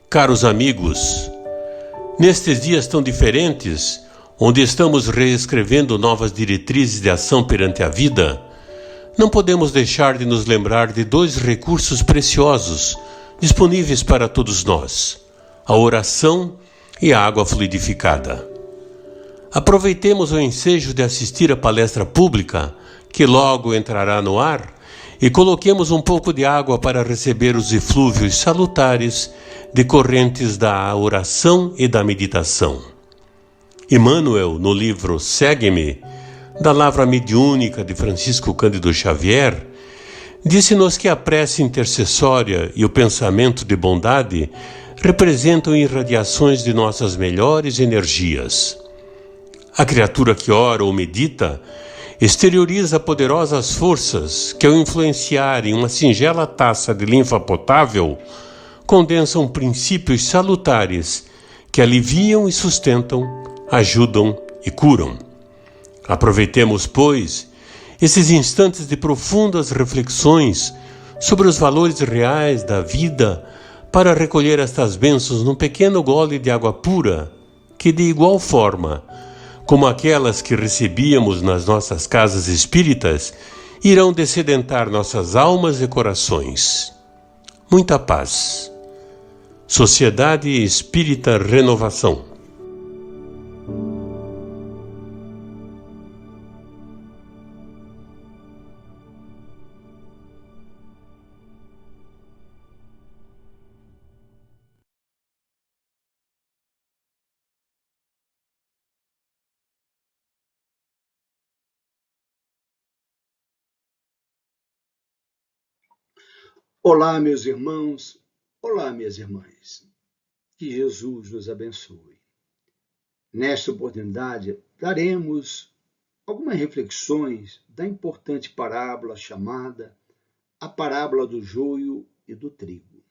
Caros amigos, nestes dias tão diferentes, onde estamos reescrevendo novas diretrizes de ação perante a vida, não podemos deixar de nos lembrar de dois recursos preciosos disponíveis para todos nós: a oração e a água fluidificada. Aproveitemos o ensejo de assistir à palestra pública, que logo entrará no ar, e coloquemos um pouco de água para receber os eflúvios salutares decorrentes da oração e da meditação. Emmanuel, no livro Segue-me, da Lavra Mediúnica de Francisco Cândido Xavier, disse-nos que a prece intercessória e o pensamento de bondade representam irradiações de nossas melhores energias. A criatura que ora ou medita exterioriza poderosas forças que, ao influenciar em uma singela taça de linfa potável, condensam princípios salutares que aliviam e sustentam, ajudam e curam. Aproveitemos, pois, esses instantes de profundas reflexões sobre os valores reais da vida para recolher estas bênçãos num pequeno gole de água pura que, de igual forma como aquelas que recebíamos nas nossas casas espíritas, irão dessedentar nossas almas e corações. Muita paz. Sociedade Espírita Renovação. Olá, meus irmãos. Olá, minhas irmãs. Que Jesus nos abençoe. Nesta oportunidade, daremos algumas reflexões da importante parábola chamada a parábola do joio e do trigo.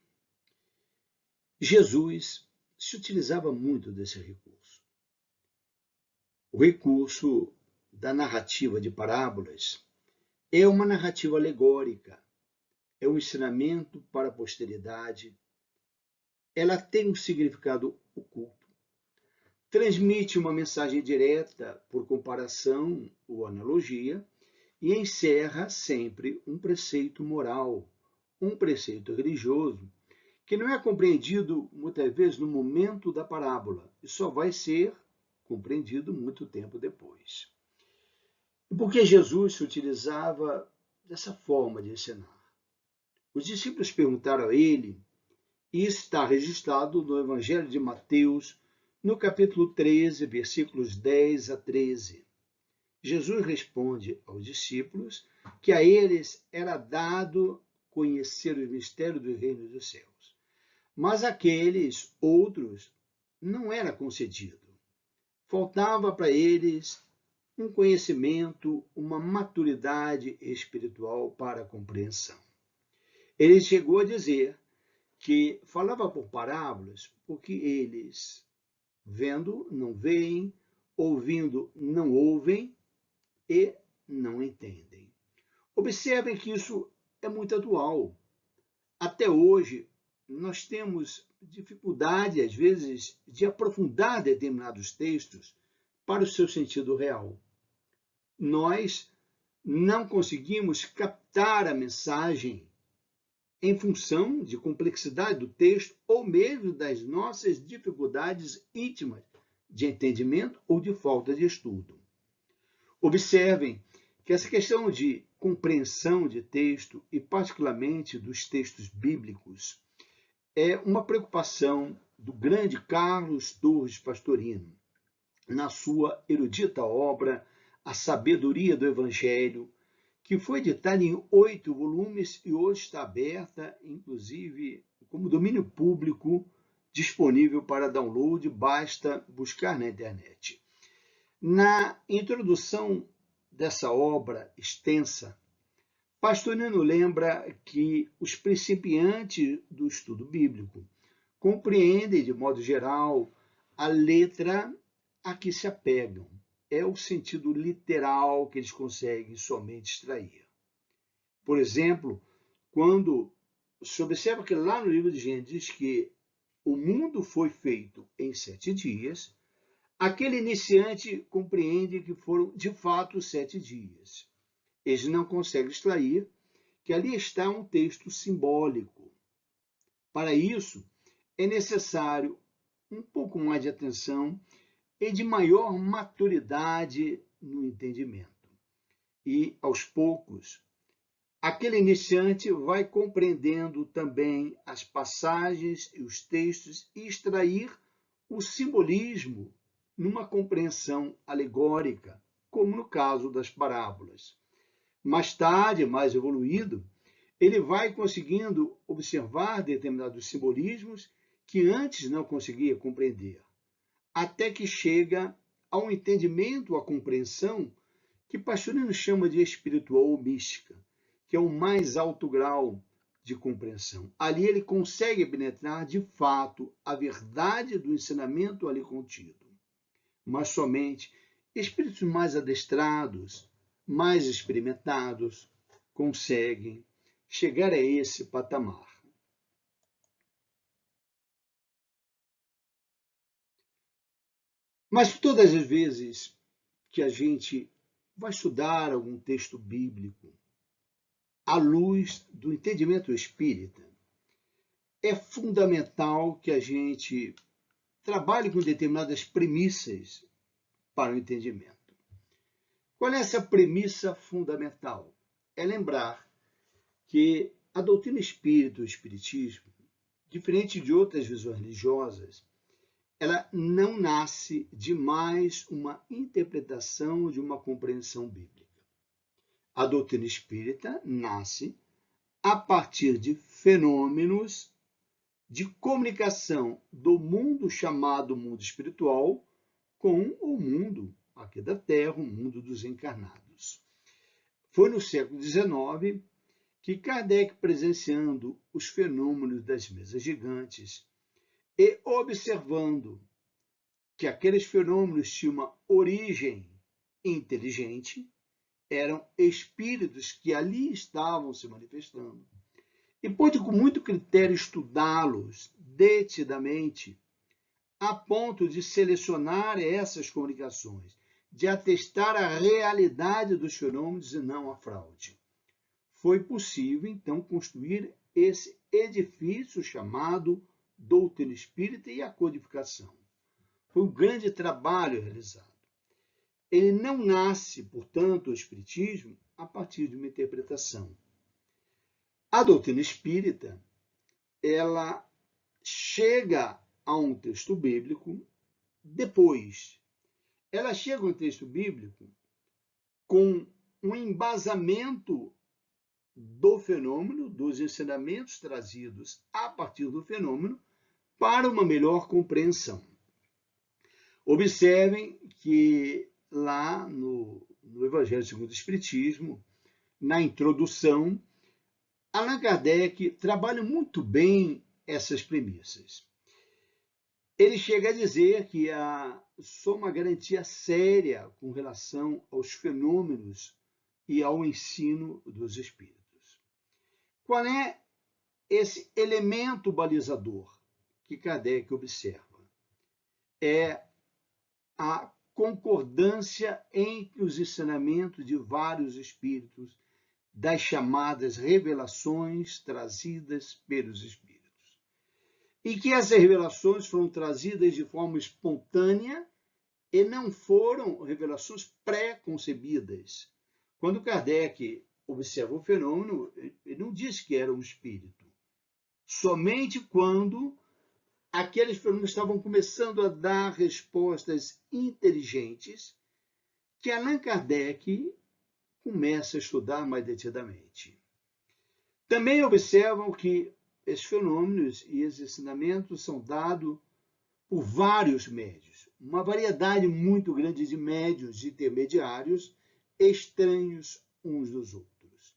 Jesus se utilizava muito desse recurso. O recurso da narrativa de parábolas é uma narrativa alegórica, é um ensinamento para a posteridade. Ela tem um significado oculto. Transmite uma mensagem direta por comparação ou analogia e encerra sempre um preceito moral, um preceito religioso, que não é compreendido muitas vezes no momento da parábola e só vai ser compreendido muito tempo depois. E por que Jesus se utilizava dessa forma de ensinar? Os discípulos perguntaram a ele, e está registrado no Evangelho de Mateus, no capítulo 13, versículos 10 a 13. Jesus responde aos discípulos que a eles era dado conhecer os mistérios do reino dos céus, mas àqueles outros não era concedido. Faltava para eles um conhecimento, uma maturidade espiritual para a compreensão. Ele chegou a dizer que falava por parábolas porque eles, vendo, não veem, ouvindo, não ouvem e não entendem. Observem que isso é muito atual. Até hoje, nós temos dificuldade, às vezes, de aprofundar determinados textos para o seu sentido real. Nós não conseguimos captar a mensagem em função de complexidade do texto ou mesmo das nossas dificuldades íntimas de entendimento ou de falta de estudo. Observem que essa questão de compreensão de texto, e particularmente dos textos bíblicos, é uma preocupação do grande Carlos Torres Pastorino, na sua erudita obra A Sabedoria do Evangelho, que foi editada em 8 volumes e hoje está aberta, inclusive, como domínio público, disponível para download, basta buscar na internet. Na introdução dessa obra extensa, Pastorino lembra que os principiantes do estudo bíblico compreendem, de modo geral, a letra a que se apegam. É o sentido literal que eles conseguem somente extrair. Por exemplo, quando se observa que lá no livro de Gênesis diz que o mundo foi feito em 7 dias, aquele iniciante compreende que foram de fato 7 dias. Ele não consegue extrair que ali está um texto simbólico. Para isso, é necessário um pouco mais de atenção e de maior maturidade no entendimento. E, aos poucos, aquele iniciante vai compreendendo também as passagens e os textos e extrair o simbolismo numa compreensão alegórica, como no caso das parábolas. Mais tarde, mais evoluído, ele vai conseguindo observar determinados simbolismos que antes não conseguia compreender, até que chega ao entendimento, à compreensão, que Pastorino chama de espiritual ou mística, que é o mais alto grau de compreensão. Ali ele consegue penetrar, de fato, a verdade do ensinamento ali contido. Mas somente espíritos mais adestrados, mais experimentados, conseguem chegar a esse patamar. Mas todas as vezes que a gente vai estudar algum texto bíblico à luz do entendimento espírita, é fundamental que a gente trabalhe com determinadas premissas para o entendimento. Qual é essa premissa fundamental? É lembrar que a doutrina espírita, o espiritismo, diferente de outras visões religiosas, ela não nasce de mais uma interpretação de uma compreensão bíblica. A doutrina espírita nasce a partir de fenômenos de comunicação do mundo chamado mundo espiritual com o mundo aqui da Terra, o mundo dos encarnados. Foi no século XIX que Kardec, presenciando os fenômenos das mesas gigantes e observando que aqueles fenômenos tinham uma origem inteligente, eram espíritos que ali estavam se manifestando, e pôde com muito critério estudá-los detidamente, a ponto de selecionar essas comunicações, de atestar a realidade dos fenômenos e não a fraude. Foi possível, então, construir esse edifício chamado doutrina espírita e a codificação. Foi um grande trabalho realizado. Ele não nasce, portanto, o espiritismo a partir de uma interpretação. A doutrina espírita, ela chega a um texto bíblico depois. Ela chega a um texto bíblico com um embasamento do fenômeno, dos ensinamentos trazidos a partir do fenômeno, para uma melhor compreensão. Observem que lá no Evangelho segundo o Espiritismo, na introdução, Allan Kardec trabalha muito bem essas premissas. Ele chega a dizer que há só uma garantia séria com relação aos fenômenos e ao ensino dos espíritos. Qual é esse elemento balizador que Kardec observa? É a concordância entre os ensinamentos de vários espíritos das chamadas revelações trazidas pelos espíritos. E que essas revelações foram trazidas de forma espontânea e não foram revelações pré-concebidas. Quando Kardec observa o fenômeno, ele não diz que era um espírito. Somente quando aqueles fenômenos estavam começando a dar respostas inteligentes que Allan Kardec começa a estudar mais detidamente. Também observam que esses fenômenos e esses ensinamentos são dados por vários médios, uma variedade muito grande de médios intermediários, estranhos uns dos outros.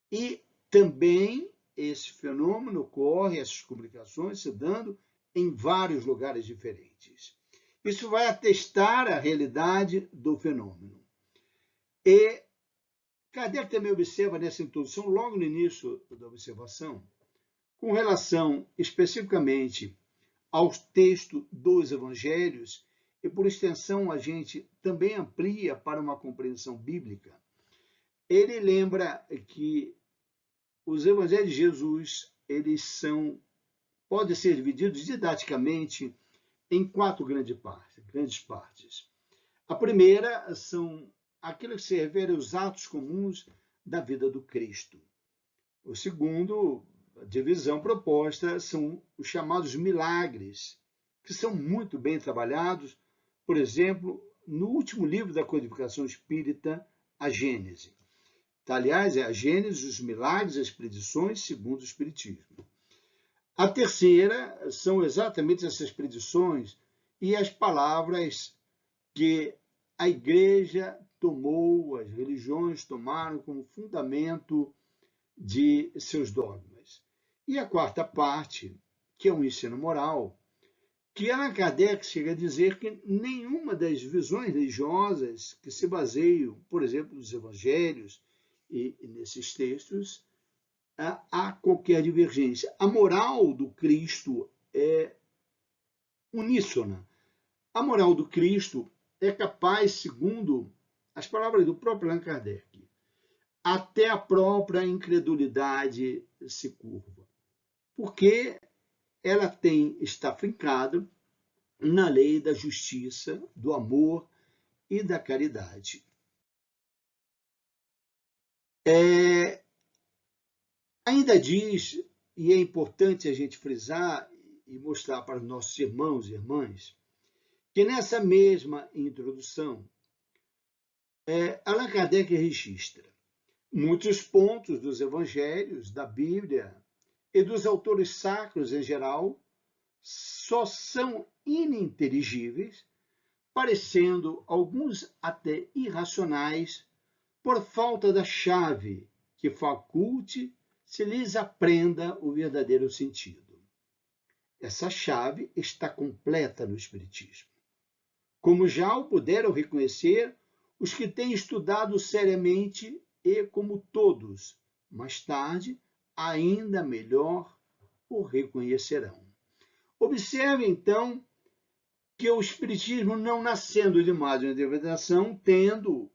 E também esse fenômeno ocorre, essas comunicações se dando em vários lugares diferentes. Isso vai atestar a realidade do fenômeno. E Kardec também observa nessa introdução, logo no início da observação, com relação especificamente ao texto dos evangelhos, e por extensão a gente também amplia para uma compreensão bíblica, ele lembra que os evangelhos de Jesus, podem ser divididos didaticamente em 4 grandes partes. A primeira são aquilo que se refere aos atos comuns da vida do Cristo. O segundo, a divisão proposta, são os chamados milagres, que são muito bem trabalhados, por exemplo, no último livro da codificação espírita, a Gênese. Aliás, é a Gênese, os milagres, as predições segundo o Espiritismo. A terceira são exatamente essas predições e as palavras que a Igreja tomou, as religiões tomaram como fundamento de seus dogmas. E a quarta parte, que é o ensino moral, que Allan Kardec chega a dizer que nenhuma das visões religiosas que se baseiam, por exemplo, nos evangelhos e nesses textos, há qualquer divergência. A moral do Cristo é uníssona. A moral do Cristo é capaz, segundo as palavras do próprio Allan Kardec, até a própria incredulidade se curva, porque ela está fincada na lei da justiça, do amor e da caridade. Ainda diz, e é importante a gente frisar e mostrar para os nossos irmãos e irmãs, que nessa mesma introdução, Allan Kardec registra muitos pontos dos evangelhos, da Bíblia e dos autores sacros em geral, só são ininteligíveis, parecendo alguns até irracionais, por falta da chave que faculte se lhes aprenda o verdadeiro sentido. Essa chave está completa no Espiritismo, como já o puderam reconhecer os que têm estudado seriamente e, como todos, mais tarde, ainda melhor o reconhecerão. Observe, então, que o Espiritismo, não nascendo de mais uma interpretação, tendo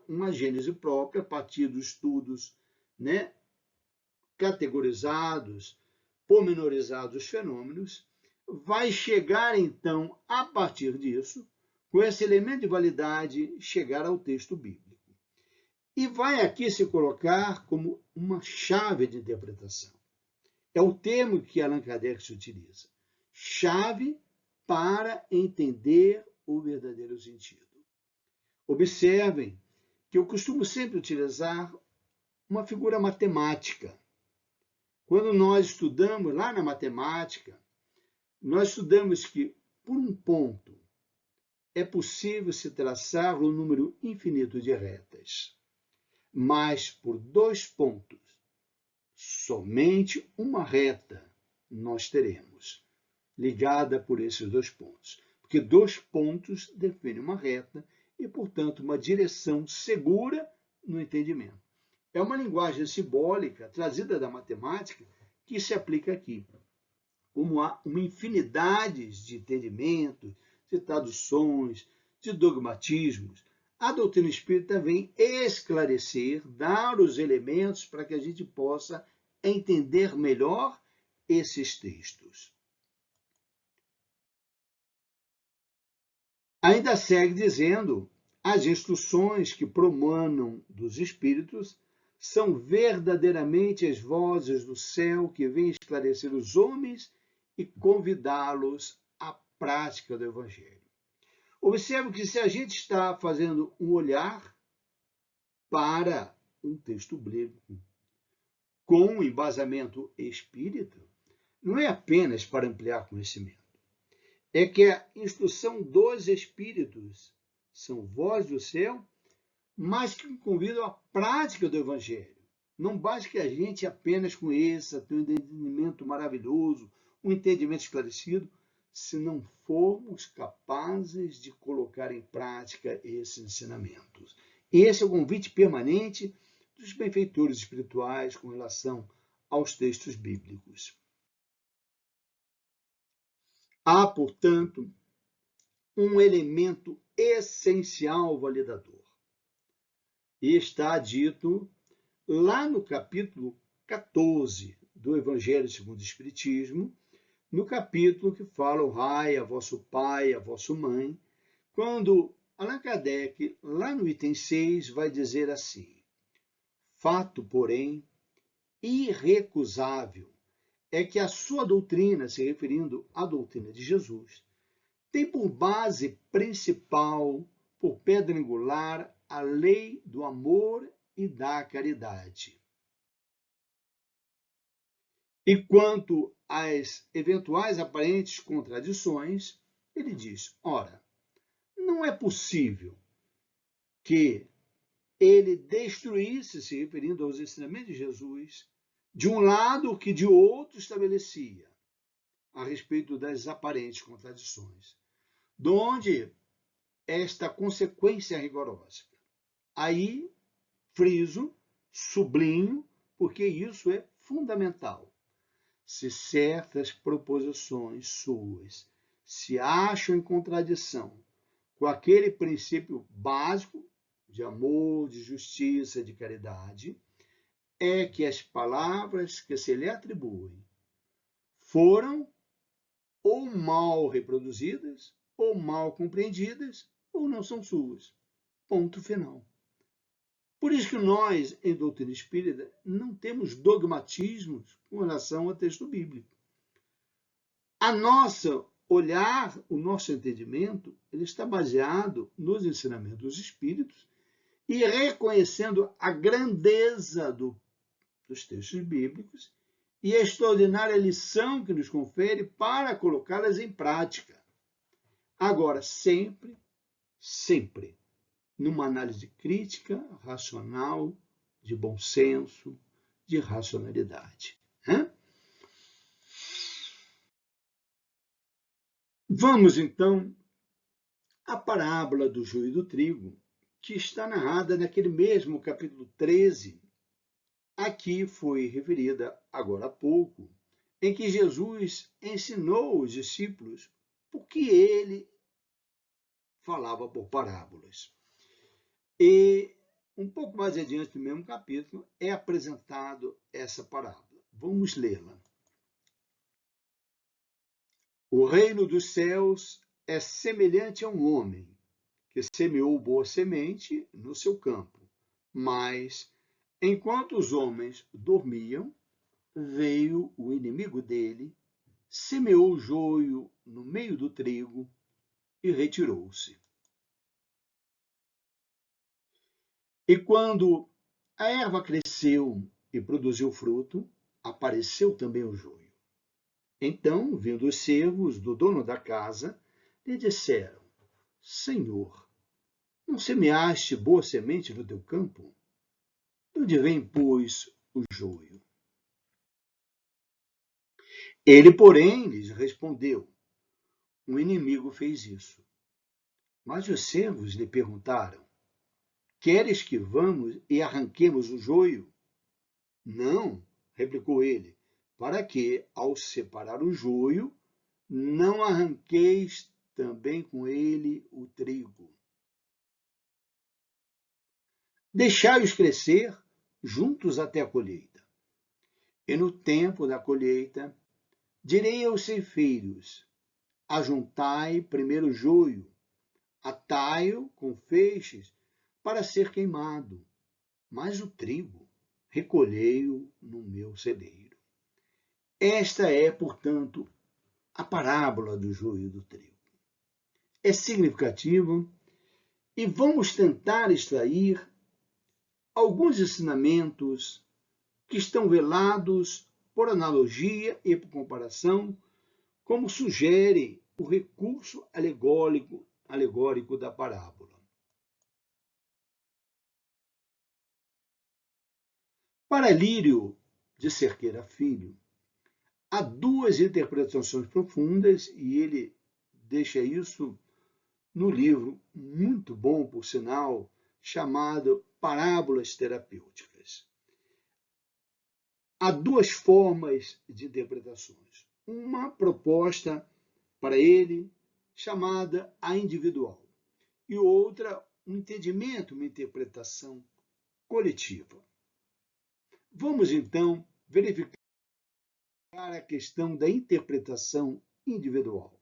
uma gênese própria, a partir dos estudos categorizados, pormenorizados os fenômenos, vai chegar, então, a partir disso, com esse elemento de validade, chegar ao texto bíblico. E vai aqui se colocar como uma chave de interpretação. É o termo que Allan Kardec se utiliza. Chave para entender o verdadeiro sentido. Observem que eu costumo sempre utilizar uma figura matemática. Quando nós estudamos lá na matemática, nós estudamos que, por um ponto, é possível se traçar um número infinito de retas, mas por 2 pontos, somente uma reta nós teremos, ligada por esses 2 pontos. Porque 2 pontos definem uma reta e, portanto, uma direção segura no entendimento. É uma linguagem simbólica trazida da matemática que se aplica aqui. Como há uma infinidade de entendimentos, de traduções, de dogmatismos, a doutrina espírita vem esclarecer, dar os elementos para que a gente possa entender melhor esses textos. Ainda segue dizendo, as instruções que promanam dos espíritos são verdadeiramente as vozes do céu que vêm esclarecer os homens e convidá-los à prática do Evangelho. Observe que se a gente está fazendo um olhar para um texto bíblico com embasamento espírita, não é apenas para ampliar conhecimento. É que a instrução dos espíritos são voz do céu, mas que convidam à prática do Evangelho. Não basta que a gente apenas conheça, tenha um entendimento maravilhoso, um entendimento esclarecido, se não formos capazes de colocar em prática esses ensinamentos. E esse é o convite permanente dos benfeitores espirituais com relação aos textos bíblicos. Há, portanto, um elemento essencial validador. E está dito lá no capítulo 14 do Evangelho segundo o Espiritismo, no capítulo que fala honrai a vosso pai, a vossa mãe, quando Allan Kardec, lá no item 6, vai dizer assim: fato, porém, irrecusável é que a sua doutrina, se referindo à doutrina de Jesus, tem por base principal, por pedra angular, a lei do amor e da caridade. E quanto às eventuais aparentes contradições, ele diz: ora, não é possível que ele destruísse, se referindo aos ensinamentos de Jesus, de um lado o que de outro estabelecia a respeito das aparentes contradições, de onde esta consequência rigorosa. Aí, friso, sublinho, porque isso é fundamental. Se certas proposições suas se acham em contradição com aquele princípio básico de amor, de justiça, de caridade, é que as palavras que se lhe atribuem foram ou mal reproduzidas, ou mal compreendidas, ou não são suas. Ponto final. Por isso que nós, em doutrina espírita, não temos dogmatismos com relação ao texto bíblico. A nossa olhar, o nosso entendimento, ele está baseado nos ensinamentos dos espíritos e reconhecendo a grandeza dos textos bíblicos e a extraordinária lição que nos confere para colocá-las em prática. Agora, sempre, numa análise crítica, racional, de bom senso, de racionalidade. Vamos, então, à parábola do joio e do trigo, que está narrada naquele mesmo capítulo 13, aqui foi referida agora há pouco, em que Jesus ensinou os discípulos porque ele falava por parábolas. E um pouco mais adiante no mesmo capítulo é apresentado essa parábola. Vamos lê-la. O reino dos céus é semelhante a um homem que semeou boa semente no seu campo, mas, enquanto os homens dormiam, veio o inimigo dele, semeou o joio no meio do trigo e retirou-se. E quando a erva cresceu e produziu fruto, apareceu também o joio. Então, vindo os servos do dono da casa, lhe disseram: Senhor, não semeaste boa semente no teu campo? De onde vem, pois, o joio? Ele, porém, lhes respondeu: um inimigo fez isso. Mas os servos lhe perguntaram: queres que vamos e arranquemos o joio? Não, replicou ele, para que, ao separar o joio, não arranqueis também com ele o trigo. Deixai-os crescer juntos até a colheita. E no tempo da colheita, direi aos ceifeiros: ajuntai primeiro o joio, atai-o com feixes para ser queimado, mas o trigo recolhei-o no meu celeiro. Esta é, portanto, a parábola do joio e do trigo. É significativa e vamos tentar extrair alguns ensinamentos que estão velados por analogia e por comparação, como sugere o recurso alegórico da parábola. Para Lírio de Cerqueira Filho, há duas interpretações profundas, e ele deixa isso no livro, muito bom, por sinal, chamado parábolas terapêuticas. Há duas formas de interpretações. Uma proposta para ele, chamada a individual, e outra, um entendimento, uma interpretação coletiva. Vamos, então, verificar a questão da interpretação individual.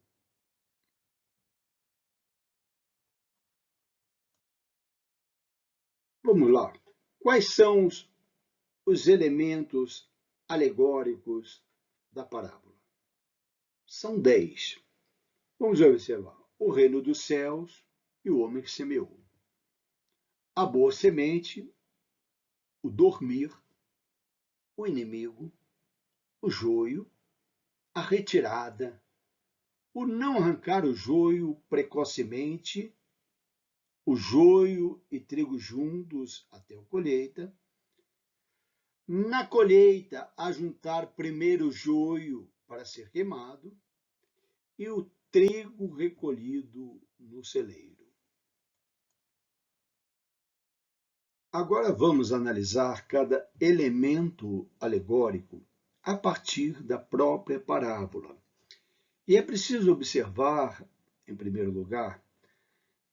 Vamos lá. Quais são os elementos alegóricos da parábola? São 10. Vamos observar. O reino dos céus e o homem que semeou. A boa semente, o dormir, o inimigo, o joio, a retirada, o não arrancar o joio precocemente, o joio e trigo juntos até a colheita. Na colheita, ajuntar primeiro o joio para ser queimado e o trigo recolhido no celeiro. Agora vamos analisar cada elemento alegórico a partir da própria parábola. E é preciso observar, em primeiro lugar,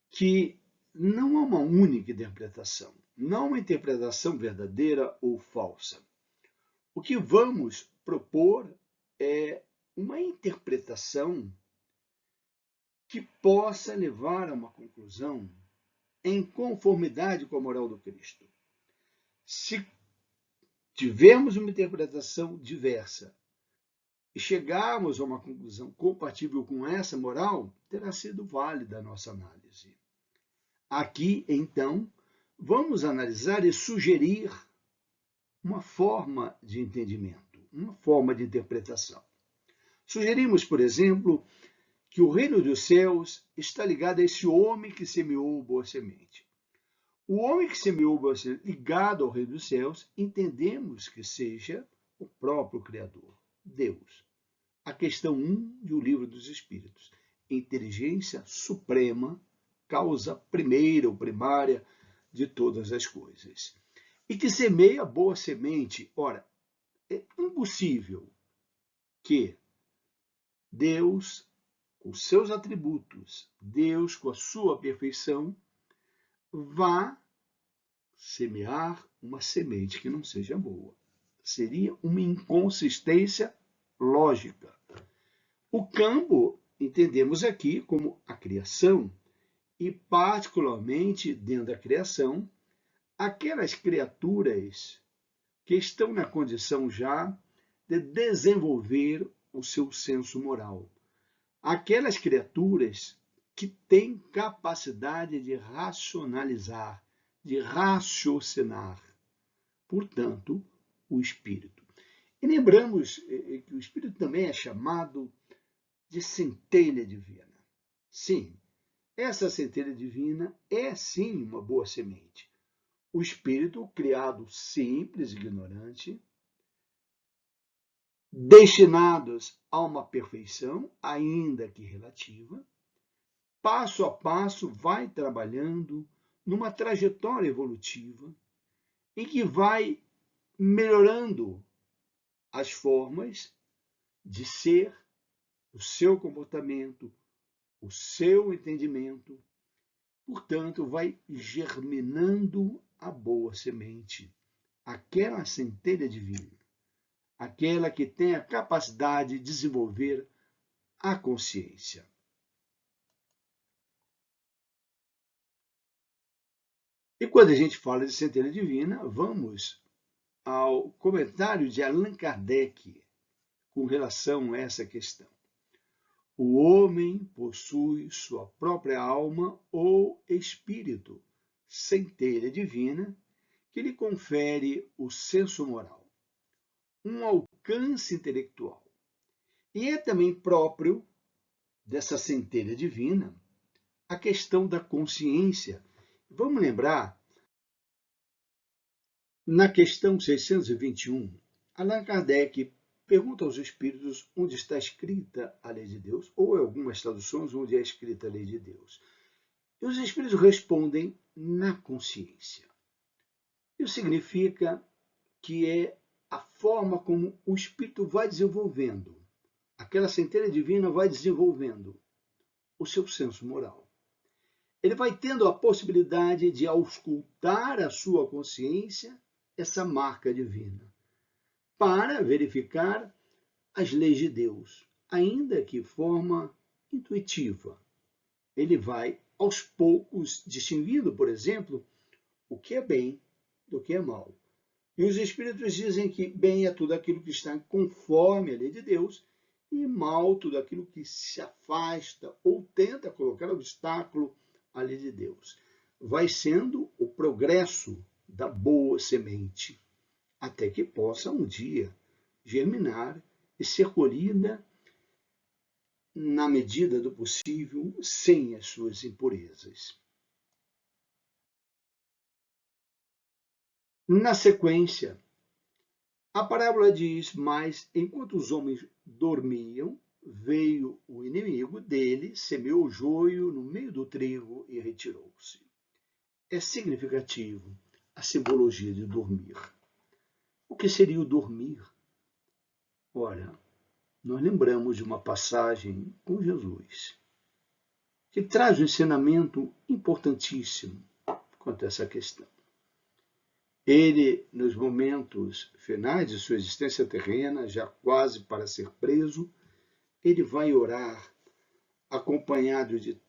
que não há uma única interpretação, não uma interpretação verdadeira ou falsa. O que vamos propor é uma interpretação que possa levar a uma conclusão em conformidade com a moral do Cristo. Se tivermos uma interpretação diversa e chegarmos a uma conclusão compatível com essa moral, terá sido válida a nossa análise. Aqui, então, vamos analisar e sugerir uma forma de entendimento, uma forma de interpretação. Sugerimos, por exemplo, que o reino dos céus está ligado a esse homem que semeou boa semente. O homem que semeou boa semente, ligado ao reino dos céus, entendemos que seja o próprio Criador, Deus. A questão 1 do Livro dos Espíritos. Inteligência suprema, causa primeira ou primária de todas as coisas. E que semeia boa semente. Ora, é impossível que Deus, com seus atributos, Deus, com a sua perfeição, vá semear uma semente que não seja boa. Seria uma inconsistência lógica. O campo entendemos aqui como a criação, e particularmente dentro da criação, aquelas criaturas que estão na condição já de desenvolver o seu senso moral. Aquelas criaturas que têm capacidade de racionalizar, de raciocinar. Portanto, o espírito. E lembramos que o espírito também é chamado de centelha divina. Sim, essa centelha divina é sim uma boa semente. O espírito, criado simples e ignorante, destinados a uma perfeição, ainda que relativa, passo a passo vai trabalhando numa trajetória evolutiva em que vai melhorando as formas de ser, o seu comportamento, o seu entendimento. Portanto, vai germinando a boa semente, aquela centelha divina, aquela que tem a capacidade de desenvolver a consciência. E quando a gente fala de centelha divina, vamos ao comentário de Allan Kardec com relação a essa questão. O homem possui sua própria alma ou espírito, centelha divina, que lhe confere o senso moral, um alcance intelectual. E é também próprio dessa centelha divina a questão da consciência. Vamos lembrar, na questão 621, Allan Kardec pergunta aos espíritos onde está escrita a lei de Deus, ou em algumas traduções onde é escrita a lei de Deus. E os espíritos respondem na consciência. Isso significa que é a forma como o espírito vai desenvolvendo, aquela centelha divina vai desenvolvendo o seu senso moral. Ele vai tendo a possibilidade de auscultar a sua consciência essa marca divina, para verificar as leis de Deus, ainda que de forma intuitiva. Ele vai, aos poucos, distinguindo, por exemplo, o que é bem do que é mal. E os espíritos dizem que bem é tudo aquilo que está conforme a lei de Deus, e mal tudo aquilo que se afasta ou tenta colocar obstáculo à lei de Deus. Vai sendo o progresso da boa semente, até que possa um dia germinar e ser colhida na medida do possível, sem as suas impurezas. Na sequência, a parábola diz: mas enquanto os homens dormiam, veio o inimigo dele, semeou o joio no meio do trigo e retirou-se. É significativo a simbologia de dormir. O que seria o dormir? Ora, nós lembramos de uma passagem com Jesus, que traz um ensinamento importantíssimo quanto a essa questão. Ele, nos momentos finais de sua existência terrena, já quase para ser preso, ele vai orar acompanhado de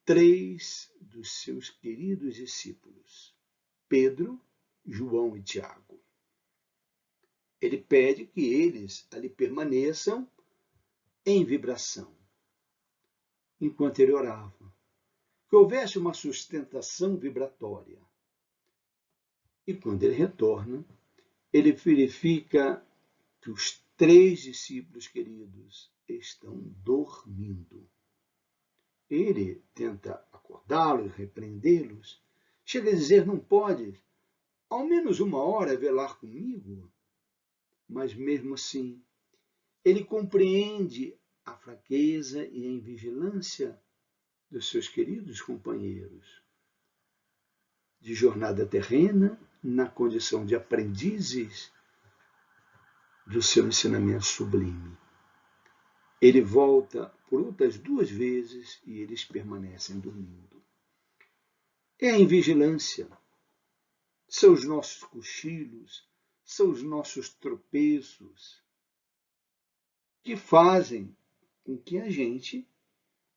3 dos seus queridos discípulos, Pedro, João e Tiago. Ele pede que eles ali permaneçam em vibração, enquanto ele orava, que houvesse uma sustentação vibratória. E quando ele retorna, ele verifica que os 3 discípulos queridos estão dormindo. Ele tenta acordá-los, repreendê-los, chega a dizer: não pode, ao menos 1 hora velar comigo? Mas mesmo assim, ele compreende a fraqueza e a invigilância dos seus queridos companheiros de jornada terrena, na condição de aprendizes do seu ensinamento sublime. Ele volta por outras 2 vezes e eles permanecem dormindo. É a invigilância, são os nossos cochilos, são os nossos tropeços, que fazem com que a gente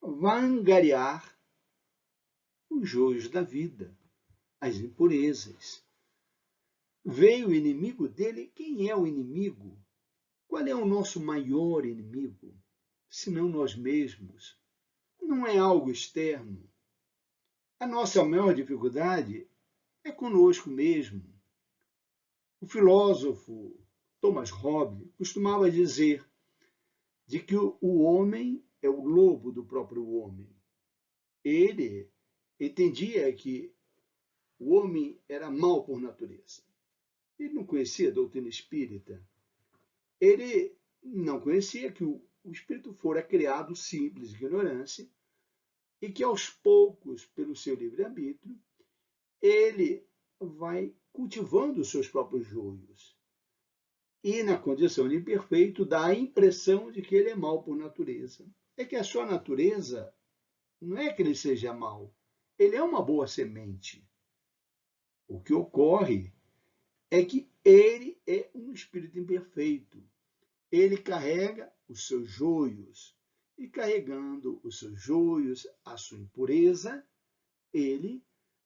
vá angariar os joios da vida, as impurezas. Veio o inimigo dele. Quem é o inimigo? Qual é o nosso maior inimigo? Senão nós mesmos. Não é algo externo. A nossa maior dificuldade é conosco mesmo. O filósofo Thomas Hobbes costumava dizer de que o homem é o lobo do próprio homem. Ele entendia que o homem era mau por natureza. Ele não conhecia a doutrina espírita. Ele não conhecia que o espírito fora criado simples, ignorância, e que aos poucos, pelo seu livre-arbítrio, ele vai cultivando os seus próprios joios. E, na condição de imperfeito, dá a impressão de que ele é mau por natureza. É que a sua natureza não é que ele seja mau, ele é uma boa semente. O que ocorre é que ele é um espírito imperfeito. Ele carrega os seus joios. E carregando os seus joios, a sua impureza, ele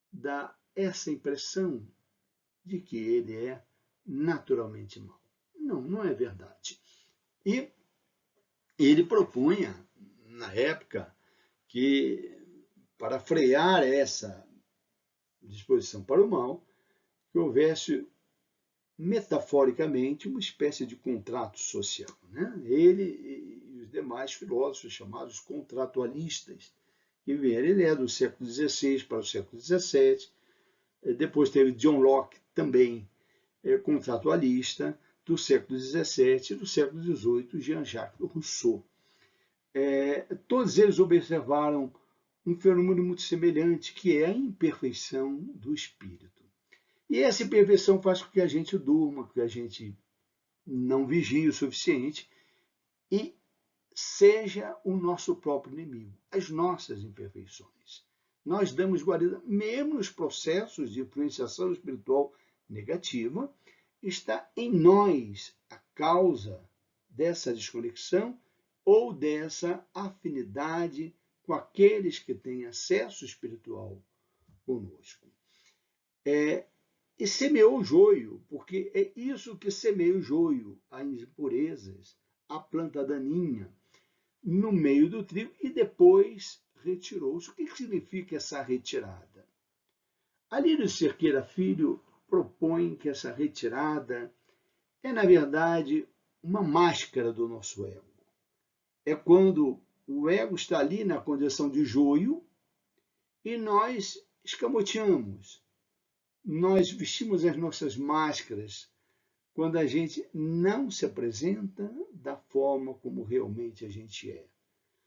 dá essa impressão de que ele é naturalmente mau. Não, não é verdade. E ele propunha, na época, que para frear essa disposição para o mal, que houvesse metaforicamente uma espécie de contrato social, né? Ele e os demais filósofos chamados contratualistas que vieram. Ele é do século XVI para o século XVII. Depois teve John Locke, também contratualista, do século XVII e do século XVIII, Jean-Jacques Rousseau. Todos eles observaram um fenômeno muito semelhante, que é a imperfeição do espírito. E essa imperfeição faz com que a gente durma, que a gente não vigie o suficiente e seja o nosso próprio inimigo, as nossas imperfeições. Nós damos guarida, mesmo nos processos de influenciação espiritual negativa, está em nós a causa dessa desconexão ou dessa afinidade com aqueles que têm acesso espiritual conosco. E semeou o joio, porque é isso que semeia o joio, as impurezas, a planta daninha, no meio do trigo e depois retirou-se. O que significa essa retirada? Alírio Cerqueira Filho propõe que essa retirada é, na verdade, uma máscara do nosso ego. É quando o ego está ali na condição de joio e nós escamoteamos, nós vestimos as nossas máscaras quando a gente não se apresenta da forma como realmente a gente é.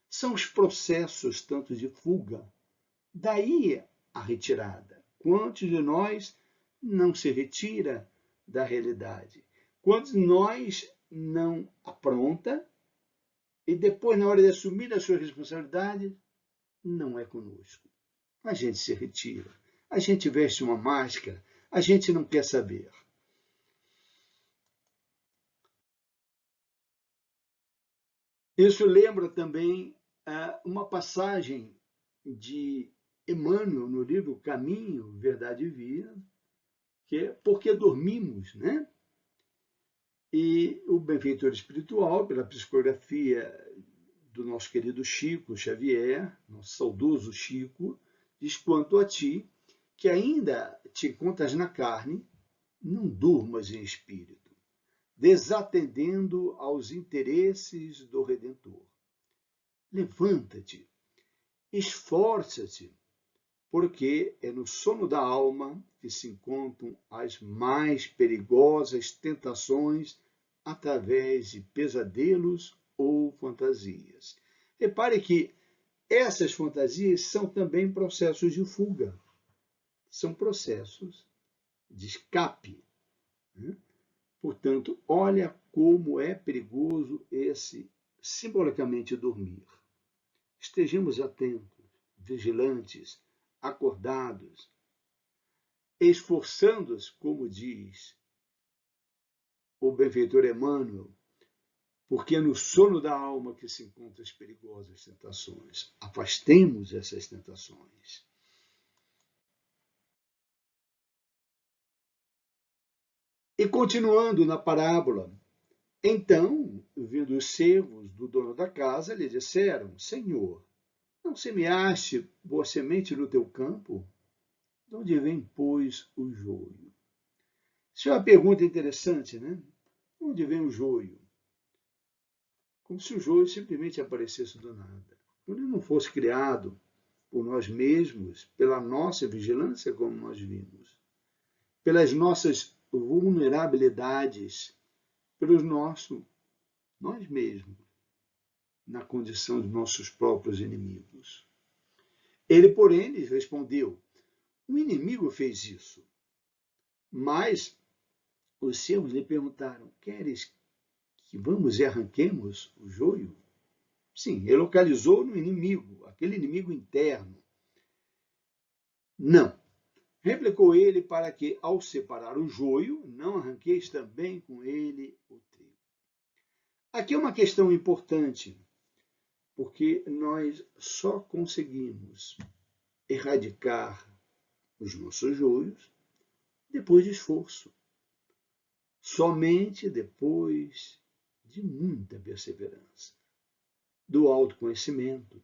São os processos tanto de fuga, daí a retirada. Quantos de nós não se retira da realidade? Quantos de nós não apronta e depois, na hora de assumir a sua responsabilidade, não é conosco? A gente se retira, a gente veste uma máscara, a gente não quer saber. Isso lembra também uma passagem de Emmanuel no livro Caminho, Verdade e Vida, que é Porque Dormimos, né? E o benfeitor espiritual, pela psicografia do nosso querido Chico Xavier, nosso saudoso Chico, diz: quanto a ti, que ainda te encontras na carne, não durmas em espírito, desatendendo aos interesses do Redentor. Levanta-te, esforça-te, porque é no sono da alma que se encontram as mais perigosas tentações através de pesadelos ou fantasias. Repare que essas fantasias são também processos de fuga, são processos de escape. Portanto, olha como é perigoso esse simbolicamente dormir. Estejamos atentos, vigilantes, acordados, esforçando-os, como diz o benfeitor Emmanuel, porque é no sono da alma que se encontram as perigosas tentações. Afastemos essas tentações. E continuando na parábola, então, vindo os servos do dono da casa, lhe disseram: Senhor, não semeaste boa semente no teu campo? De onde vem, pois, o joio? Isso é uma pergunta interessante, né? De onde vem o joio? Como se o joio simplesmente aparecesse do nada. Quando ele não fosse criado por nós mesmos, pela nossa vigilância, como nós vimos, pelas nossas vulnerabilidades, pelos nós mesmos, na condição de nossos próprios inimigos. Ele, porém, lhes respondeu: o inimigo fez isso. Mas os servos lhe perguntaram: queres que vamos e arranquemos o joio? Sim, ele localizou no inimigo, aquele inimigo interno. Não. Replicou ele: para que, ao separar o joio, não arranqueis também com ele o trigo. Aqui é uma questão importante, porque nós só conseguimos erradicar os nossos joios depois de esforço. Somente depois de muita perseverança, do autoconhecimento.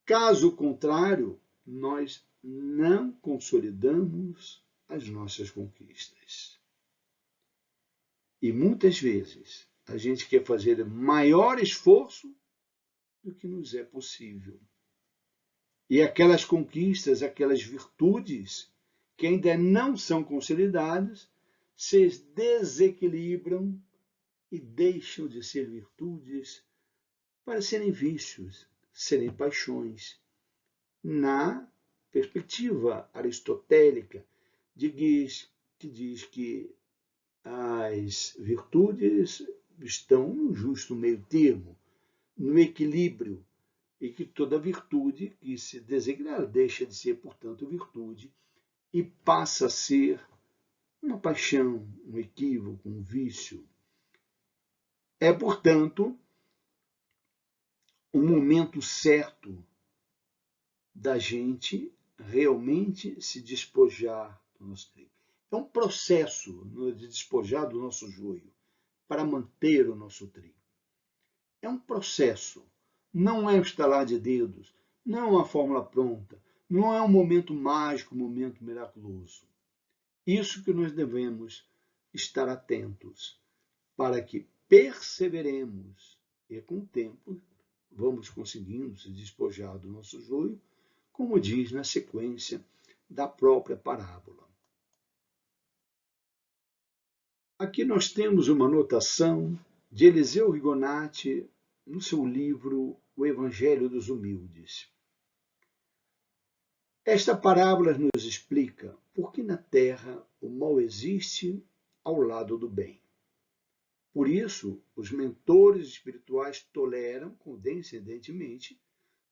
Caso contrário, nós não consolidamos as nossas conquistas. E muitas vezes a gente quer fazer maior esforço do que nos é possível. E aquelas conquistas, aquelas virtudes que ainda não são consolidadas, se desequilibram e deixam de ser virtudes para serem vícios, serem paixões. na perspectiva aristotélica, que diz que as virtudes estão no justo meio termo, no equilíbrio, e que toda virtude que se designa deixa de ser, portanto, virtude e passa a ser uma paixão, um equívoco, um vício. É, portanto, um momento certo da gente realmente se despojar do nosso trigo. É um processo de despojar do nosso joio para manter o nosso trigo. É um processo, não é um estalar de dedos, não é uma fórmula pronta, não é um momento mágico, um momento miraculoso. Isso que nós devemos estar atentos, para que perseveremos e, com o tempo, vamos conseguindo se despojar do nosso joio, como diz na sequência da própria parábola. Aqui nós temos uma anotação de Eliseu Rigonati no seu livro O Evangelho dos Humildes. Esta parábola nos explica por que na terra o mal existe ao lado do bem. Por isso, os mentores espirituais toleram condescendentemente,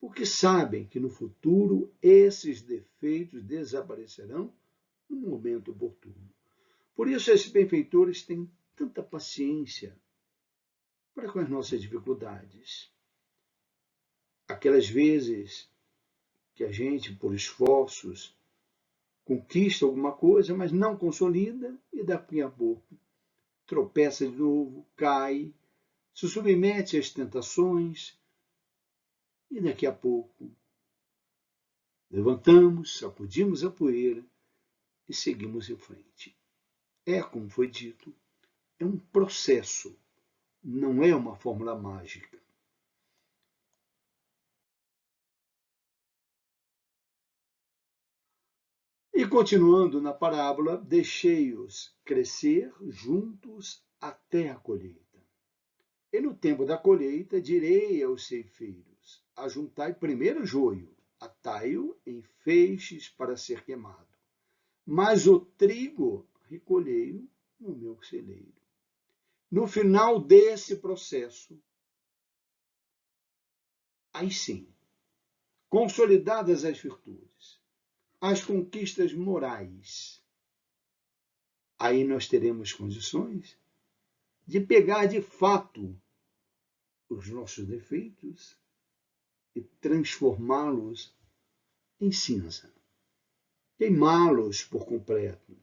porque sabem que no futuro esses defeitos desaparecerão no momento oportuno. Por isso, esses benfeitores têm tanta paciência para com as nossas dificuldades. Aquelas vezes que a gente, por esforços, conquista alguma coisa, mas não consolida, e daqui a pouco tropeça de novo, cai, se submete às tentações, e daqui a pouco levantamos, sacudimos a poeira e seguimos em frente. É, como foi dito, é um processo, não é uma fórmula mágica. E continuando na parábola, deixei-os crescer juntos até a colheita. E no tempo da colheita direi aos ceifeiros: ajuntai primeiro o joio, atai-o em feixes para ser queimado. Mas o trigo recolhei-o no meu celeiro. No final desse processo, aí sim, consolidadas as virtudes, as conquistas morais, aí nós teremos condições de pegar de fato os nossos defeitos e transformá-los em cinza, queimá-los por completo.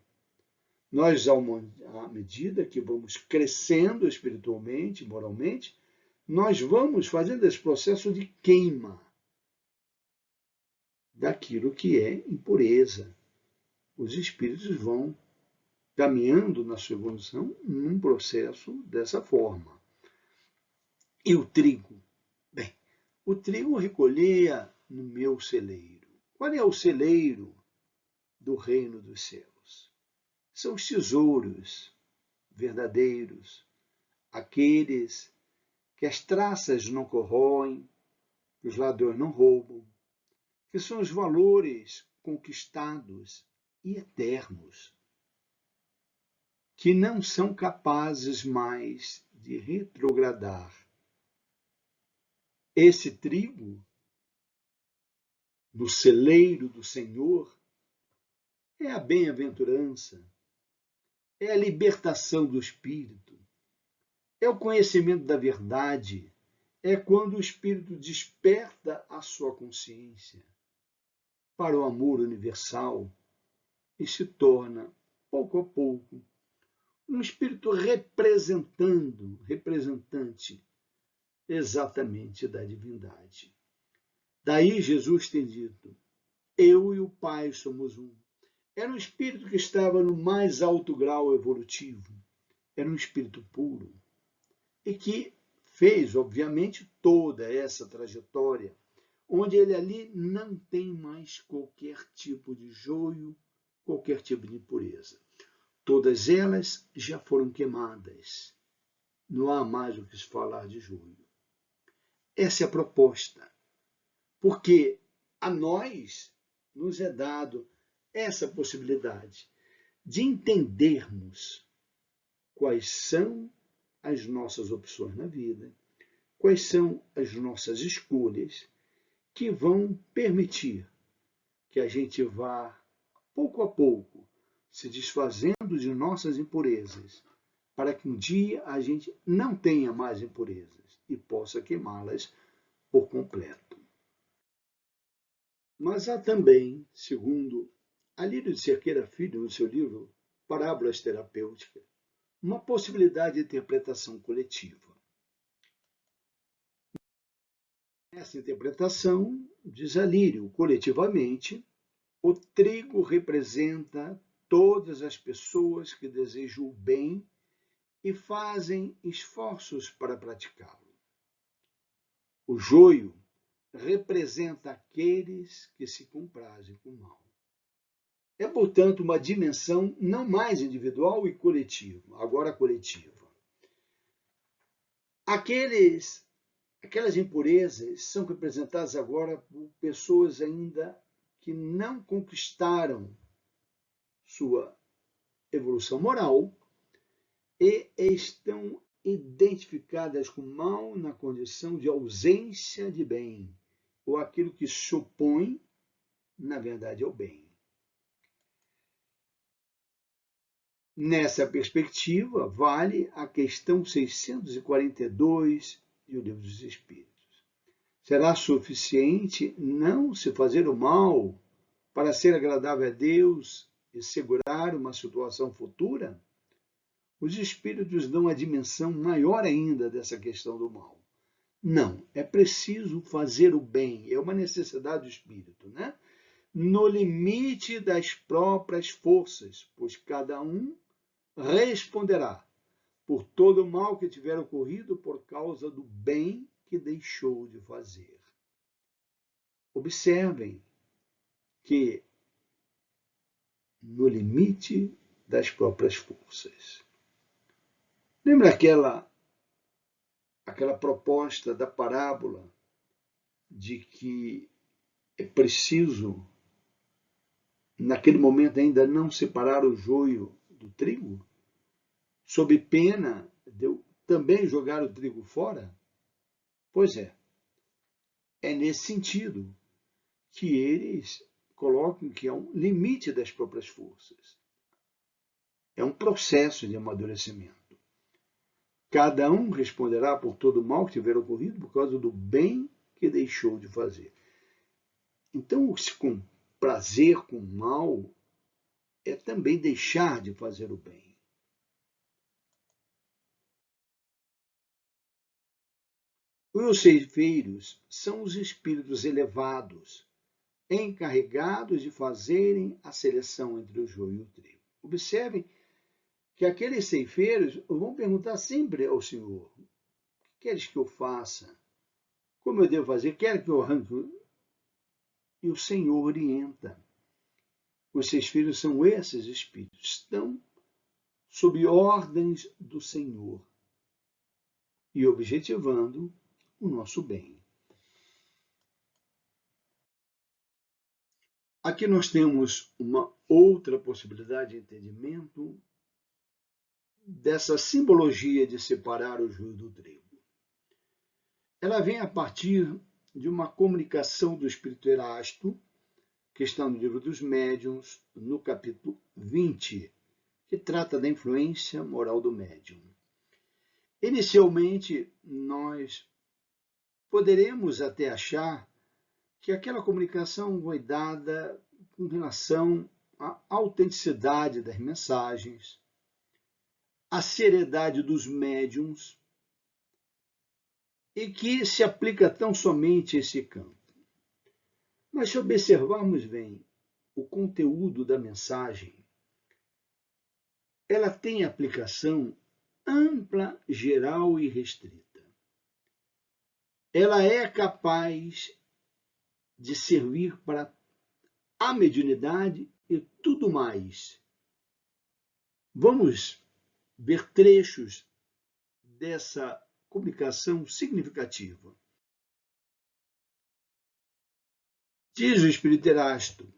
Nós, à medida que vamos crescendo espiritualmente, moralmente, nós vamos fazendo esse processo de queima daquilo que é impureza. Os espíritos vão caminhando na sua evolução num processo dessa forma. E o trigo? Bem, o trigo recolhia no meu celeiro. Qual é o celeiro do reino dos céus? São os tesouros verdadeiros, aqueles que as traças não corroem, que os ladrões não roubam, que são os valores conquistados e eternos, que não são capazes mais de retrogradar. Esse trigo, no celeiro do Senhor, é a bem-aventurança, é a libertação do espírito, é o conhecimento da verdade, é quando o espírito desperta a sua consciência para o amor universal e se torna, pouco a pouco, um espírito representante exatamente da divindade. Daí Jesus tem dito: eu e o Pai somos um. Era um espírito que estava no mais alto grau evolutivo, era um espírito puro, e que fez, obviamente, toda essa trajetória, onde ele ali não tem mais qualquer tipo de joio, qualquer tipo de impureza. Todas elas já foram queimadas. Não há mais o que se falar de joio. Essa é a proposta. Porque a nós nos é dado essa possibilidade de entendermos quais são as nossas opções na vida, quais são as nossas escolhas que vão permitir que a gente vá, pouco a pouco, se desfazendo de nossas impurezas, para que um dia a gente não tenha mais impurezas e possa queimá-las por completo. Mas há também, segundo Alírio de Cerqueira Filho, no seu livro Parábolas Terapêuticas, uma possibilidade de interpretação coletiva. Nessa interpretação, diz Alírio, coletivamente, o trigo representa todas as pessoas que desejam o bem e fazem esforços para praticá-lo. O joio representa aqueles que se comprazem com o mal. É, portanto, uma dimensão não mais individual e coletiva, agora coletiva. Aquelas impurezas são representadas agora por pessoas ainda que não conquistaram sua evolução moral e estão identificadas com o mal na condição de ausência de bem, ou aquilo que se opõe, na verdade, ao bem. Nessa perspectiva, vale a questão 642 e o Livro dos Espíritos. Será suficiente não se fazer o mal para ser agradável a Deus e segurar uma situação futura? Os Espíritos dão a dimensão maior ainda dessa questão do mal. Não, é preciso fazer o bem, é uma necessidade do Espírito, né? No limite das próprias forças, pois cada um responderá por todo o mal que tiver ocorrido por causa do bem que deixou de fazer. Observem que no limite das próprias forças. Lembra aquela proposta da parábola de que é preciso, naquele momento, ainda não separar o joio do trigo, sob pena de eu também jogar o trigo fora? Pois é nesse sentido que eles colocam que é um limite das próprias forças. É um processo de amadurecimento. Cada um responderá por todo o mal que tiver ocorrido por causa do bem que deixou de fazer. Então, se comprazer com o mal é também deixar de fazer o bem. Os ceifeiros são os espíritos elevados, encarregados de fazerem a seleção entre o joio e o trigo. Observem que aqueles ceifeiros vão perguntar sempre ao Senhor: o que queres que eu faça? Como eu devo fazer? Quer que eu arranque? E o Senhor orienta. Os ceifeiros são esses espíritos, estão sob ordens do Senhor e objetivando o nosso bem. Aqui nós temos uma outra possibilidade de entendimento dessa simbologia de separar o joio do trigo. Ela vem a partir de uma comunicação do Espírito Erasto, que está no Livro dos Médiuns, no capítulo 20, que trata da influência moral do médium. Inicialmente, nós poderemos até achar que aquela comunicação foi dada com relação à autenticidade das mensagens, à seriedade dos médiums, e que se aplica tão somente a esse campo. Mas se observarmos bem o conteúdo da mensagem, ela tem aplicação ampla, geral e restrita. Ela é capaz de servir para a mediunidade e tudo mais. Vamos ver trechos dessa comunicação significativa. Diz o espírito Erasto,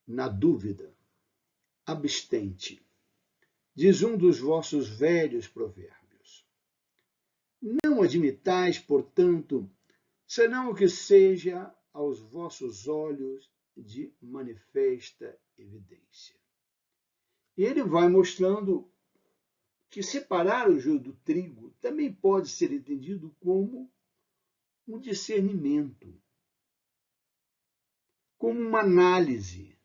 na dúvida, abstente. Diz um dos vossos velhos provérbios. Não admitais, portanto, senão o que seja aos vossos olhos de manifesta evidência. E ele vai mostrando que separar o joio do trigo também pode ser entendido como um discernimento, como uma análise,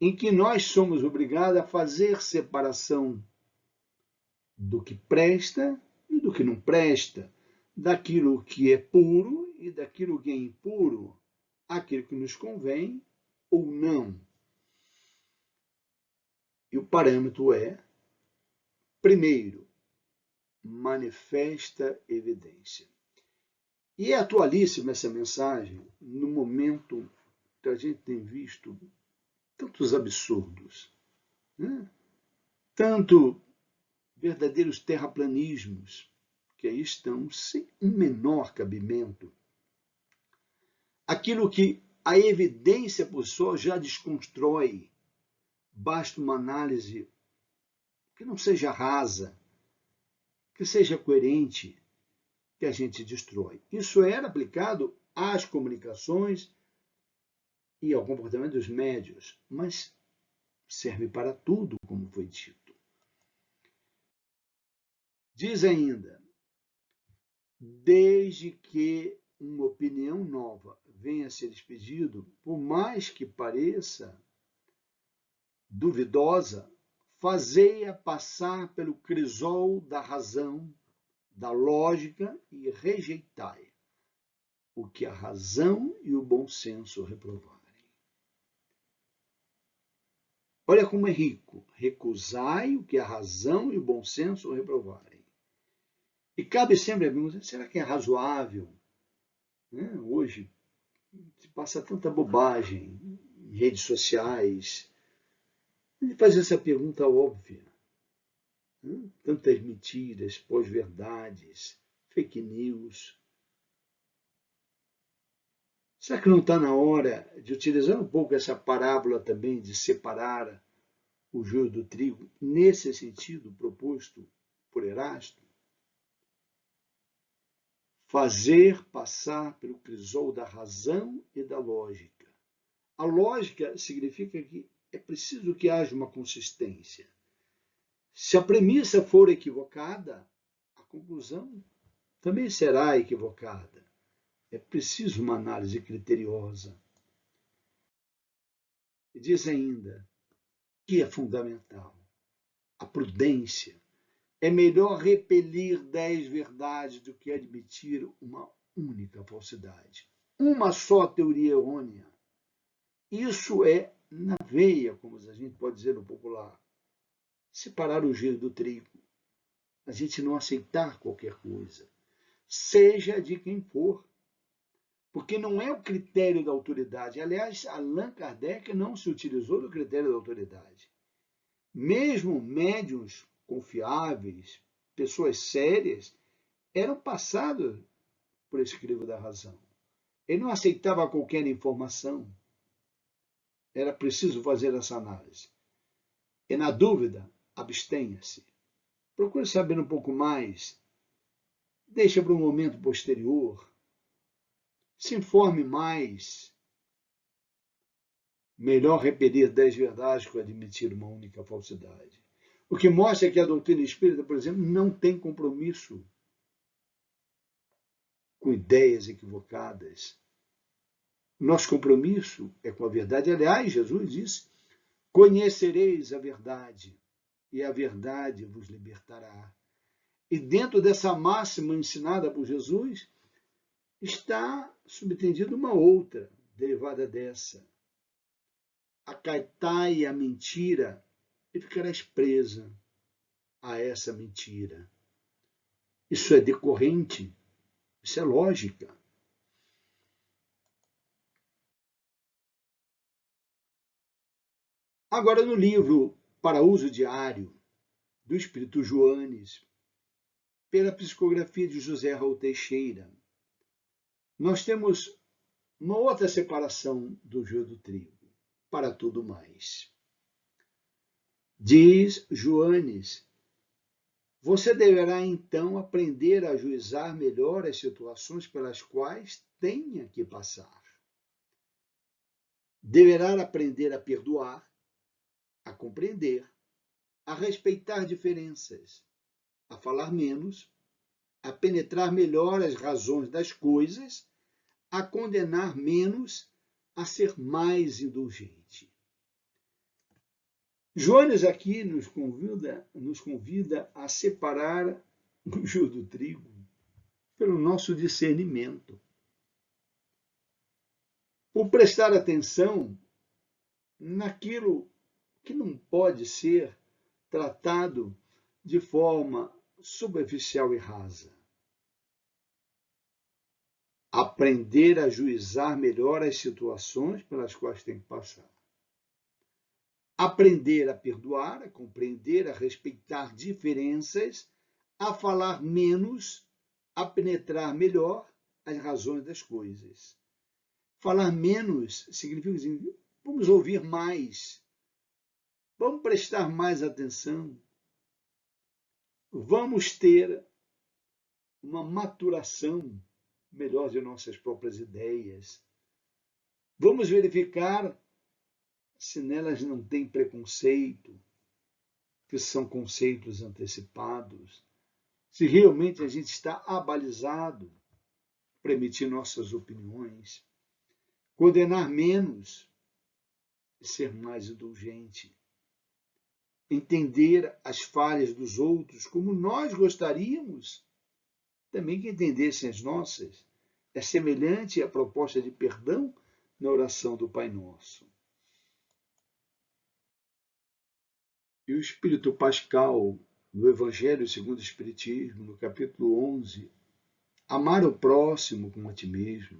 em que nós somos obrigados a fazer separação do que presta e do que não presta, daquilo que é puro e daquilo que é impuro, aquilo que nos convém ou não. E o parâmetro é, primeiro, manifesta evidência. E é atualíssima essa mensagem no momento que a gente tem visto tantos absurdos, né? Tanto verdadeiros terraplanismos, que aí estão sem um menor cabimento. Aquilo que a evidência por só já desconstrói, basta uma análise que não seja rasa, que seja coerente, que a gente destrói. Isso era aplicado às comunicações e ao comportamento dos médios, mas serve para tudo, como foi dito. Diz ainda, desde que uma opinião nova venha a ser expedido, por mais que pareça duvidosa, fazei-a passar pelo crisol da razão, da lógica e rejeitai o que a razão e o bom senso reprovarem. Olha como é rico. Recusai o que a razão e o bom senso reprovarem. E cabe sempre a pergunta, será que é razoável? Né? Hoje se passa tanta bobagem em redes sociais. Ele faz essa pergunta óbvia. Né? Tantas mentiras, pós-verdades, fake news. Será que não está na hora de utilizar um pouco essa parábola também de separar o joio do trigo, nesse sentido proposto por Erasto? Fazer passar pelo crisol da razão e da lógica. A lógica significa que é preciso que haja uma consistência. Se a premissa for equivocada, a conclusão também será equivocada. É preciso uma análise criteriosa. E diz ainda que é fundamental a prudência. É melhor repelir 10 verdades do que admitir uma única falsidade. Uma só teoria errônea. Isso é na veia, como a gente pode dizer no popular. Separar o joio do trigo. A gente não aceitar qualquer coisa, seja de quem for. Porque não é o critério da autoridade. Aliás, Allan Kardec não se utilizou do critério da autoridade. Mesmo médiuns confiáveis, pessoas sérias, eram passados por esse crivo da razão. Ele não aceitava qualquer informação. Era preciso fazer essa análise. E na dúvida, abstenha-se. Procure saber um pouco mais. Deixa para um momento posterior. Se informe mais. Melhor repelir 10 verdades que admitir uma única falsidade. O que mostra que a doutrina espírita, por exemplo, não tem compromisso com ideias equivocadas. Nosso compromisso é com a verdade. Aliás, Jesus disse, conhecereis a verdade, e a verdade vos libertará. E dentro dessa máxima ensinada por Jesus, está subentendida uma outra, derivada dessa. Acaitai a mentira e ficarás presa a essa mentira. Isso é decorrente, isso é lógica. Agora, no livro Para Uso Diário, do Espírito Joanes, pela psicografia de José Raul Teixeira, nós temos uma outra separação do joio do trigo, para tudo mais. Diz Joanes: você deverá então aprender a ajuizar melhor as situações pelas quais tenha que passar. Deverá aprender a perdoar, a compreender, a respeitar diferenças, a falar menos, a penetrar melhor as razões das coisas, a condenar menos, a ser mais indulgente. Joanes aqui nos convida a separar o joio do trigo pelo nosso discernimento. Por prestar atenção naquilo que não pode ser tratado de forma superficial e rasa. Aprender a juizar melhor as situações pelas quais tem que passar. Aprender a perdoar, a compreender, a respeitar diferenças, a falar menos, a penetrar melhor as razões das coisas. Falar menos significa assim, vamos ouvir mais, vamos prestar mais atenção, vamos ter uma maturação melhor de nossas próprias ideias. Vamos verificar se nelas não tem preconceito, que são conceitos antecipados, se realmente a gente está abalizado para emitir nossas opiniões, condenar menos e ser mais indulgente, entender as falhas dos outros como nós gostaríamos também que entendessem as nossas. É semelhante à proposta de perdão na oração do Pai Nosso. E o Espírito Pascal, no Evangelho segundo o Espiritismo, no capítulo 11, amar o próximo como a ti mesmo,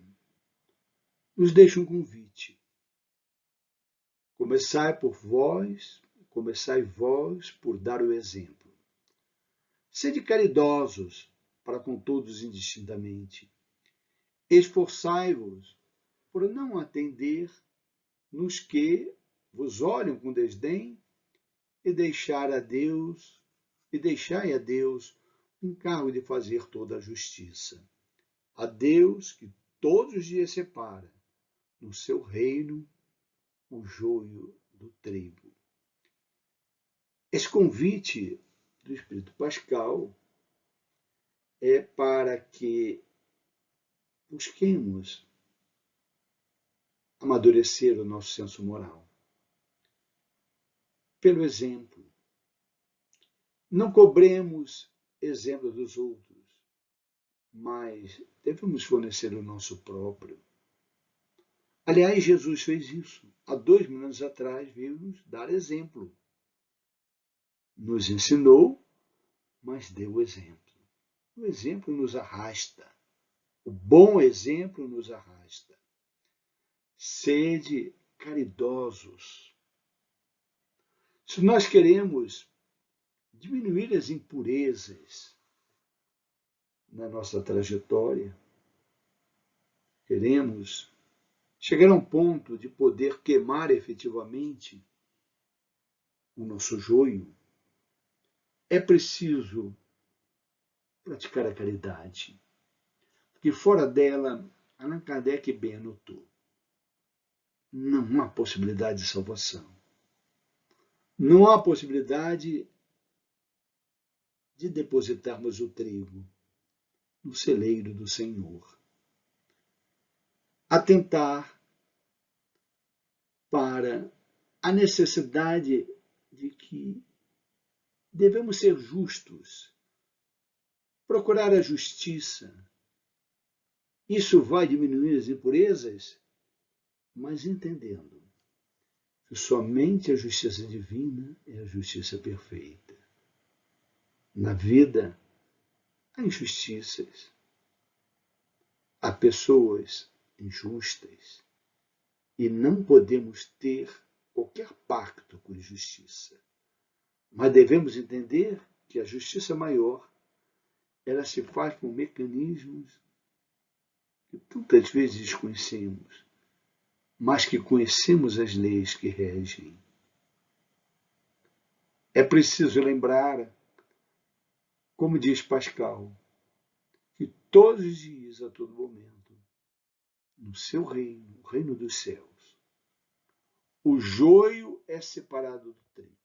nos deixa um convite. Começai vós por dar o exemplo. Sede caridosos para com todos indistintamente. Esforçai-vos por não atender nos que vos olham com desdém e deixai a Deus o encargo de fazer toda a justiça. A Deus que todos os dias separa no seu reino o joio do trigo. Esse convite do Espírito Pascal é para que busquemos amadurecer o nosso senso moral. Pelo exemplo. Não cobremos exemplo dos outros, mas devemos fornecer o nosso próprio. Aliás, Jesus fez isso. Há 2000 anos atrás, veio nos dar exemplo. Nos ensinou, mas deu o exemplo. O exemplo nos arrasta. O bom exemplo nos arrasta. Sede caridosos. Se nós queremos diminuir as impurezas na nossa trajetória, queremos chegar a um ponto de poder queimar efetivamente o nosso joio, é preciso praticar a caridade. Porque fora dela, Allan Kardec bem anotou, não há possibilidade de salvação. Não há possibilidade de depositarmos o trigo no celeiro do Senhor. Atentar para a necessidade de que devemos ser justos, procurar a justiça. Isso vai diminuir as impurezas, mas entendendo que somente a justiça divina é a justiça perfeita. Na vida, há injustiças, há pessoas injustas e não podemos ter qualquer pacto com injustiça. Mas devemos entender que a justiça maior ela se faz com mecanismos que tantas vezes desconhecemos, mas que conhecemos as leis que regem. É preciso lembrar, como diz Pascal, que todos os dias, a todo momento, no seu reino, o reino dos céus, o joio é separado do trigo,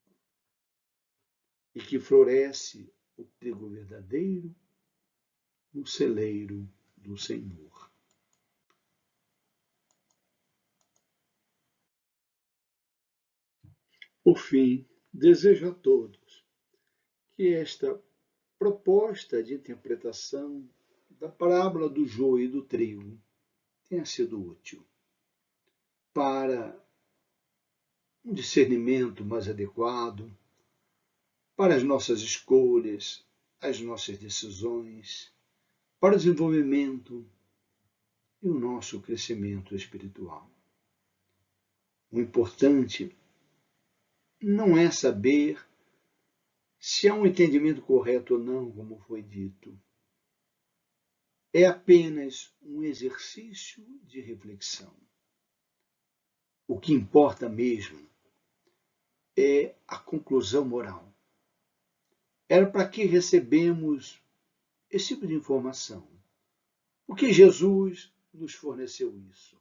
e que floresce o trigo verdadeiro no celeiro do Senhor. Por fim, desejo a todos que esta proposta de interpretação da parábola do joio e do trigo tenha sido útil para um discernimento mais adequado, para as nossas escolhas, as nossas decisões, para o desenvolvimento e o nosso crescimento espiritual. O importante não é saber se há um entendimento correto ou não, como foi dito. É apenas um exercício de reflexão. O que importa mesmo é a conclusão moral. Era para que recebemos esse tipo de informação. Porque Jesus nos forneceu isso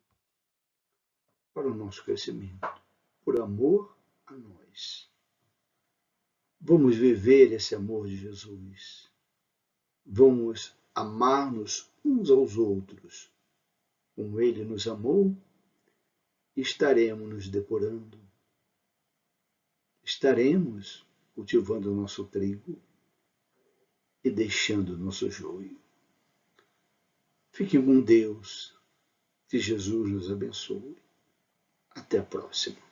para o nosso crescimento, por amor a nós. Vamos viver esse amor de Jesus. Vamos amar-nos uns aos outros, como Ele nos amou, e estaremos nos depurando. Estaremos cultivando o nosso trigo e deixando o nosso joio. Fiquem com Deus. Que Jesus nos abençoe. Até a próxima.